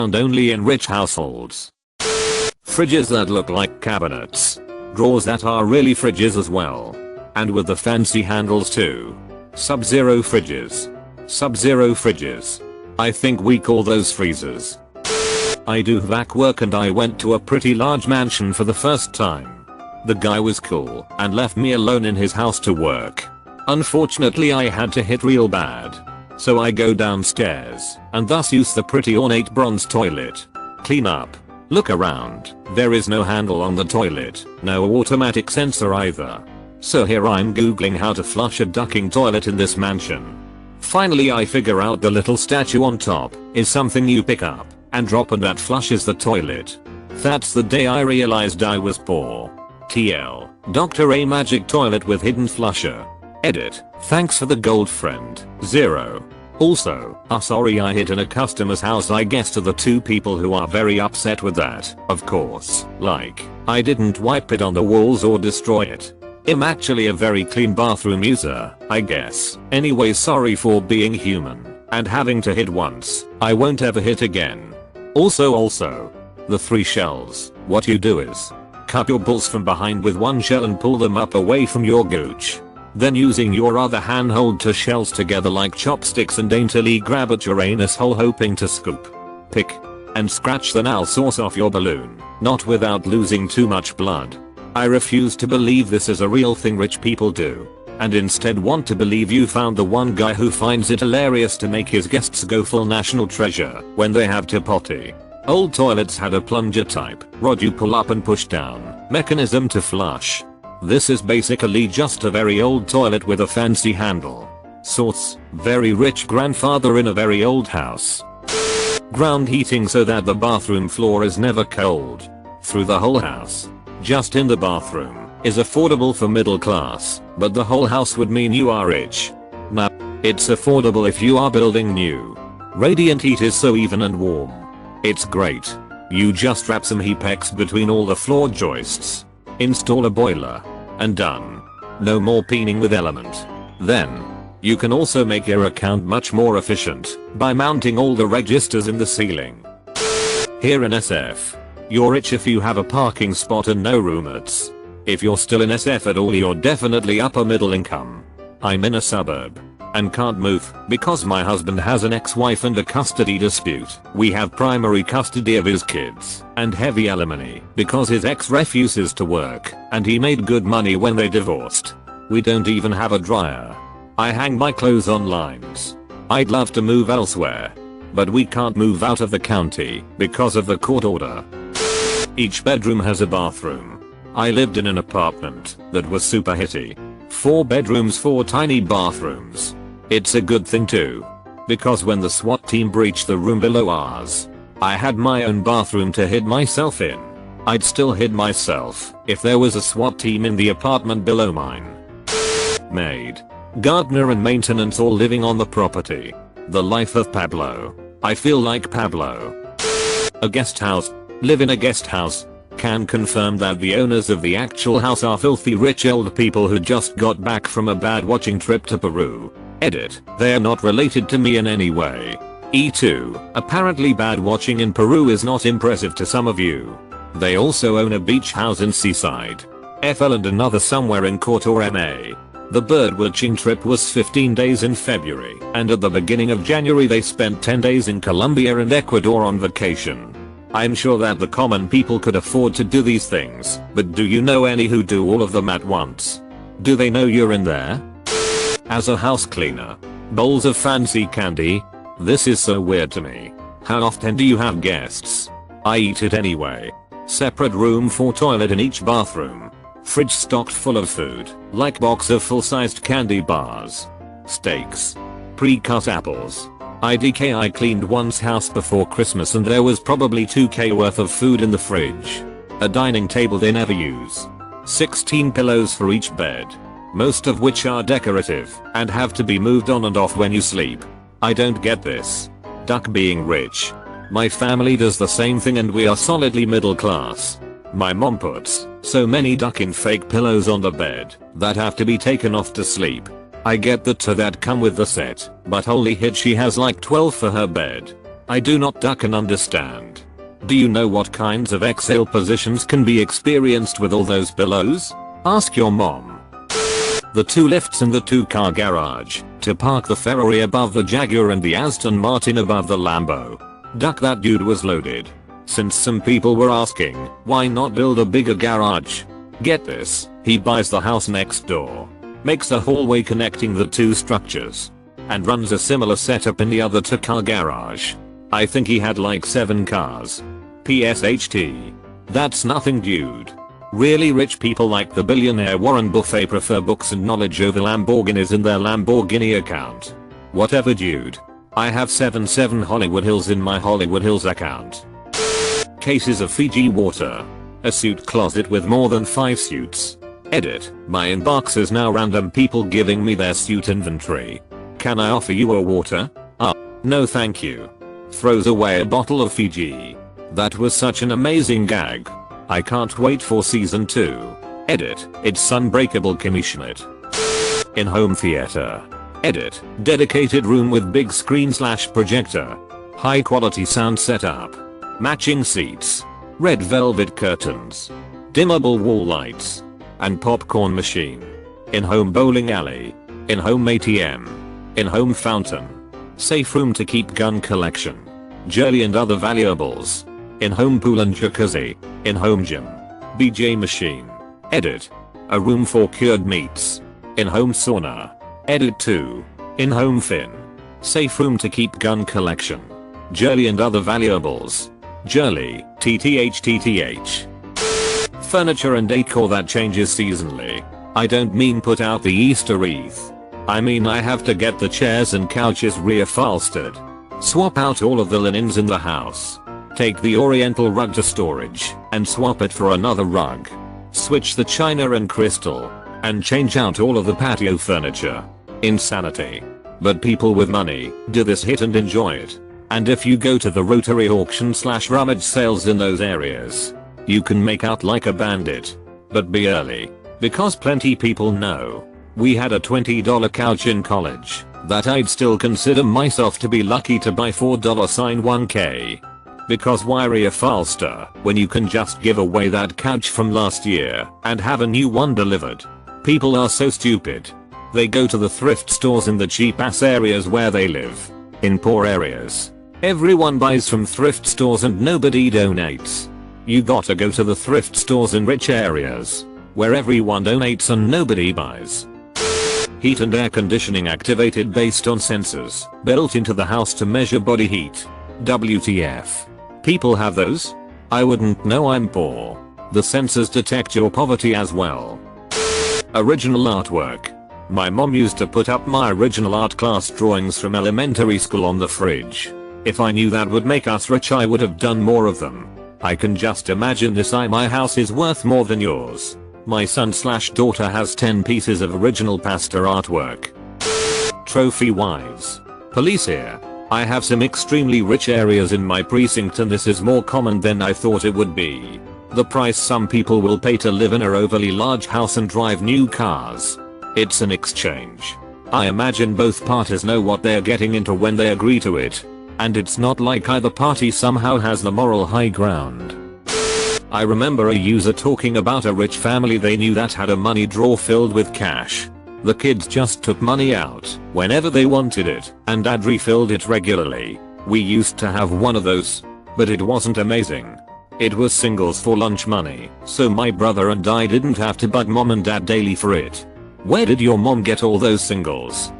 only in rich households. Fridges that look like cabinets. Drawers that are really fridges as well. And with the fancy handles too. Sub-zero fridges. Sub-zero fridges. I think we call those freezers. I do vac work and I went to a pretty large mansion for the first time. The guy was cool and left me alone in his house to work. Unfortunately I had to hit real bad. So I go downstairs and thus use the pretty ornate bronze toilet. Clean up. Look around. There is no handle on the toilet, no automatic sensor either. So here I'm googling how to flush a ducking toilet in this mansion. Finally I figure out the little statue on top is something you pick up and drop and that flushes the toilet. That's the day I realized I was poor. TL. Dr. A magic toilet with hidden flusher. Edit. Thanks for the gold friend. 0. Also, sorry I hit in a customer's house, I guess to the two people who are very upset with that, of course, like, I didn't wipe it on the walls or destroy it. I'm actually a very clean bathroom user, I guess. Anyway, sorry for being human and having to hit once. I won't ever hit again. Also, the 3 shells, what you do is cup your balls from behind with one shell and pull them up away from your gooch. Then using your other hand hold 2 shells together like chopsticks and daintily grab at your anus hole hoping to scoop, pick, and scratch the nail sauce off your balloon, not without losing too much blood. I refuse to believe this is a real thing rich people do, and instead want to believe you found the one guy who finds it hilarious to make his guests go full national treasure when they have to potty. Old toilets had a plunger type rod you pull up and push down mechanism to flush. This is basically just a very old toilet with a fancy handle. Source: very rich grandfather in a very old house. Ground heating so that the bathroom floor is never cold. Through the whole house. Just in the bathroom is affordable for middle class, but the whole house would mean you are rich. Nah, it's affordable if you are building new. Radiant heat is so even and warm. It's great. You just wrap some Heat-X between all the floor joists. Install a boiler. And done. No more peening with Element. Then, you can also make your account much more efficient by mounting all the registers in the ceiling. Here in SF, you're rich if you have a parking spot and no roommates. If you're still in SF at all, you're definitely upper middle income. I'm in a suburb and can't move because my husband has an ex-wife and a custody dispute. We have primary custody of his kids and heavy alimony because his ex refuses to work and he made good money when they divorced. We don't even have a dryer. I hang my clothes on lines. I'd love to move elsewhere, but we can't move out of the county because of the court order. Each bedroom has a bathroom. I lived in an apartment that was super hitty. 4 bedrooms, 4 tiny bathrooms. It's a good thing too, because when the SWAT team breached the room below ours, I had my own bathroom to hid myself in. I'd still hid myself if there was a SWAT team in the apartment below mine. Maid, gardener and maintenance all living on the property. The life of Pablo. I feel like Pablo. A guest house. Live in a guest house. Can confirm that the owners of the actual house are filthy rich old people who just got back from a bad watching trip to Peru. Edit. They are not related to me in any way. E2. Apparently bad watching in Peru is not impressive to some of you. They also own a beach house in Seaside, FL, and another somewhere in Cortor, MA. The bird watching trip was 15 days in February, and at the beginning of January they spent 10 days in Colombia and Ecuador on vacation. I'm sure that the common people could afford to do these things, but do you know any who do all of them at once? Do they know you're in there? As a house cleaner. Bowls of fancy candy? This is so weird to me. How often do you have guests? I eat it anyway. Separate room for toilet in each bathroom. Fridge stocked full of food, like box of full-sized candy bars. Steaks. Pre-cut apples. IDK, I cleaned one's house before Christmas and there was probably 2k worth of food in the fridge. A dining table they never use. 16 pillows for each bed. Most of which are decorative and have to be moved on and off when you sleep. I don't get this. Duck being rich. My family does the same thing and we are solidly middle class. My mom puts so many duck-in fake pillows on the bed that have to be taken off to sleep. I get the two that come with the set, but holy hit, she has like 12 for her bed. I do not duck and understand. Do you know what kinds of exhale positions can be experienced with all those pillows? Ask your mom. The 2 lifts in the 2-car garage to park the Ferrari above the Jaguar and the Aston Martin above the Lambo. Duck, that dude was loaded. Since some people were asking, why not build a bigger garage? Get this, he buys the house next door, makes a hallway connecting the 2 structures, and runs a similar setup in the other 2-car garage. I think he had like 7 cars. PSHT. That's nothing, dude. Really rich people like the billionaire Warren Buffett prefer books and knowledge over Lamborghinis in their Lamborghini account. Whatever, dude. I have 7 Hollywood Hills in my Hollywood Hills account. Cases of Fiji water. A suit closet with more than 5 suits. Edit. My inbox is now random people giving me their suit inventory. Can I offer you a water? No thank you. Throws away a bottle of Fiji. That was such an amazing gag. I can't wait for season 2. Edit. It's unbreakable Kimmy Schmidt. In-home theater. Edit. Dedicated room with big screen / projector. High quality sound setup. Matching seats. Red velvet curtains. Dimmable wall lights. And popcorn machine. In-home bowling alley. In-home ATM. In-home fountain. Safe room to keep gun collection. Jewelry and other valuables. In-home pool and jacuzzi. In-home gym. BJ machine. Edit. A room for cured meats. In-home sauna. Edit 2. In-home fin. Safe room to keep gun collection. Jewelry and other valuables. Jewelry. TTH. Furniture and decor that changes seasonally. I don't mean put out the Easter wreath. I mean I have to get the chairs and couches reupholstered. Swap out all of the linens in the house. Take the oriental rug to storage and swap it for another rug. Switch the china and crystal and change out all of the patio furniture. Insanity. But people with money do this hit and enjoy it. And if you go to the rotary auction / rummage sales in those areas, you can make out like a bandit. But be early, because plenty people know. We had a $20 couch in college that I'd still consider myself to be lucky to buy for $1K. Because why reupholster when you can just give away that couch from last year and have a new one delivered? People are so stupid. They go to the thrift stores in the cheap ass areas where they live. In poor areas, everyone buys from thrift stores and nobody donates. You gotta go to the thrift stores in rich areas where everyone donates and nobody buys. Heat and air conditioning activated based on sensors built into the house to measure body heat. WTF. People have those? I wouldn't know, I'm poor. The sensors detect your poverty as well. Original artwork. My mom used to put up my original art class drawings from elementary school on the fridge. If I knew that would make us rich, I would have done more of them. I can just imagine this. My house is worth more than yours. My son / daughter has 10 pieces of original pastor artwork. Trophy wives. Police here. I have some extremely rich areas in my precinct and this is more common than I thought it would be. The price some people will pay to live in a overly large house and drive new cars. It's an exchange. I imagine both parties know what they're getting into when they agree to it. And it's not like either party somehow has the moral high ground. I remember a user talking about a rich family they knew that had a money drawer filled with cash. The kids just took money out whenever they wanted it and dad refilled it regularly. We used to have one of those, but it wasn't amazing. It was singles for lunch money, so my brother and I didn't have to bug mom and dad daily for it. Where did your mom get all those singles?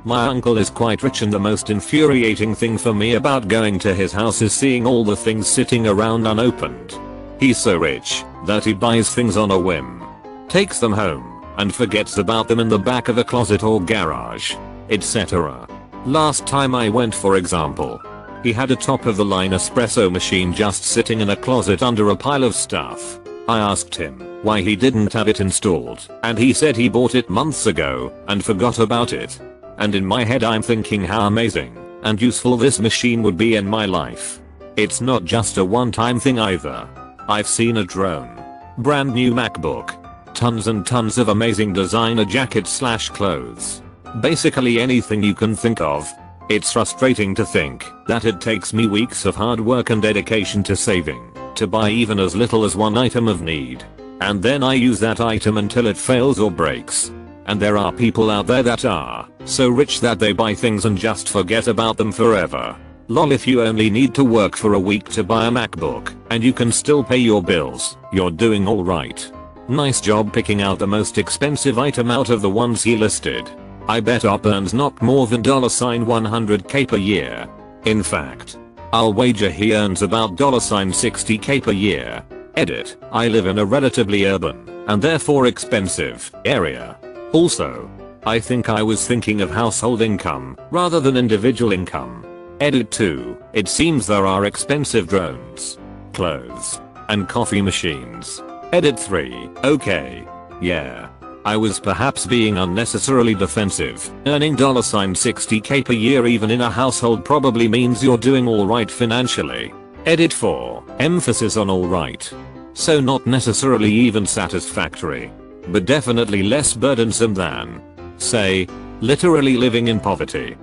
My uncle is quite rich and the most infuriating thing for me about going to his house is seeing all the things sitting around unopened. He's so rich that he buys things on a whim, takes them home, and forgets about them in the back of a closet or garage, etc. Last time I went, for example, he had a top of the line espresso machine just sitting in a closet under a pile of stuff. I asked him why he didn't have it installed and he said he bought it months ago and forgot about it. And in my head I'm thinking how amazing and useful this machine would be in my life. It's not just a one-time thing either. I've seen a drone, brand new MacBook, tons and tons of amazing designer jackets / clothes. Basically anything you can think of. It's frustrating to think that it takes me weeks of hard work and dedication to saving to buy even as little as one item of need. And then I use that item until it fails or breaks. And there are people out there that are so rich that they buy things and just forget about them forever. Lol, if you only need to work for a week to buy a MacBook and you can still pay your bills, you're doing alright. Nice job picking out the most expensive item out of the ones he listed. I bet Op earns not more than $100k per year. In fact, I'll wager he earns about $60k per year. Edit, I live in a relatively urban, and therefore expensive, area. Also, I think I was thinking of household income, rather than individual income. Edit 2, it seems there are expensive drones, clothes, and coffee machines. Edit 3, okay. Yeah. I was perhaps being unnecessarily defensive. Earning $60k per year even in a household probably means you're doing alright financially. Edit 4, emphasis on alright. So not necessarily even satisfactory, but definitely less burdensome than, say, literally living in poverty.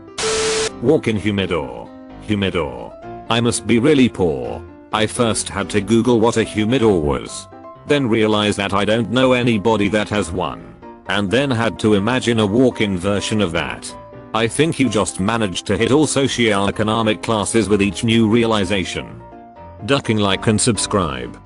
Walk-in humidor. Humidor. I must be really poor. I first had to Google what a humidor was. Then realized that I don't know anybody that has one. And then had to imagine a walk-in version of that. I think you just managed to hit all socioeconomic classes with each new realization. Ducking like and subscribe.